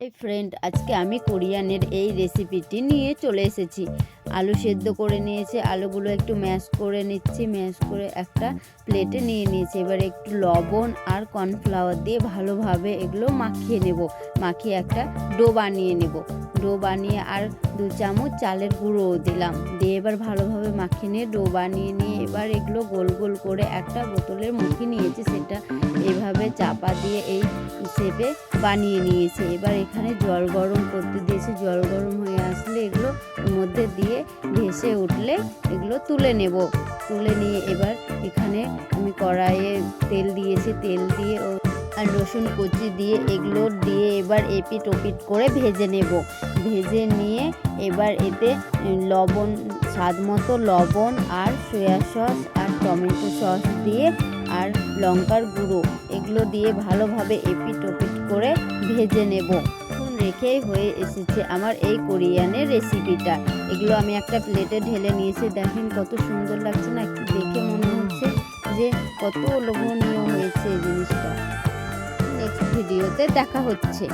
এই ফ্রেন্ড, আজকে আমি কোরিয়ানের এই রেসিপিটি নিয়ে চলে এসেছি। আলু সেদ্ধ করে নিয়েছি, আলুগুলো একটু ম্যাশ করে নিচ্ছি, ম্যাশ করে একটা প্লেটে নিয়ে নিয়েছি। এবার একটু লবণ আর কর্নফ্লাওয়ার দিয়ে ভালোভাবে এগুলো মাখিয়ে নেব। মাখিয়ে একটা ডো বানিয়ে নেব। ডো বানিয়ে আর 2 চামচ চালের গুঁড়োও দিলাম, দিয়ে এবার ভালোভাবে মাখিয়ে নিয়ে ডো বানিয়ে নিয়ে এবার এগুলো গোল গোল করে একটা বোতলের মুখি নিয়েছি, সেটা এভাবে চাপা দিয়ে এই শেপে বানিয়ে নিয়েছি। এবার এখানে জল গরম করতে দিয়েছি, জল গরম হয়ে আসলে এগুলো ওর মধ্যে দিয়ে ভেসে উঠলে এগুলো তুলে নেব। তুলে নিয়ে এবার এখানে আমি কড়াইয়ে তেল দিয়েছি, তেল দিয়ে আর রসুন কুচি দিয়ে এগুলো দিয়ে এবার এপিট ওপিট করে ভেজে নেব। ভেজে নিয়ে এবার এতে লবণ, স্বাদ মতো লবণ আর সয়া সস আর টমেটো সস দিয়ে আর লঙ্কার গুঁড়ো এগুলো দিয়ে ভালোভাবে এপিট ওপিট করে ভেজে নেব। এখন রেখেই হয়ে এসেছে আমার এই কোরিয়ানের রেসিপিটা। এগুলো আমি একটা প্লেটে ঢেলে নিয়েছি, দেখেন কত সুন্দর লাগছে না? একটু দেখে মনে হচ্ছে যে কত লোভনীয় হয়েছে এই জিনিসটা। নেক্সট ভিডিওতে দেখা হচ্ছে।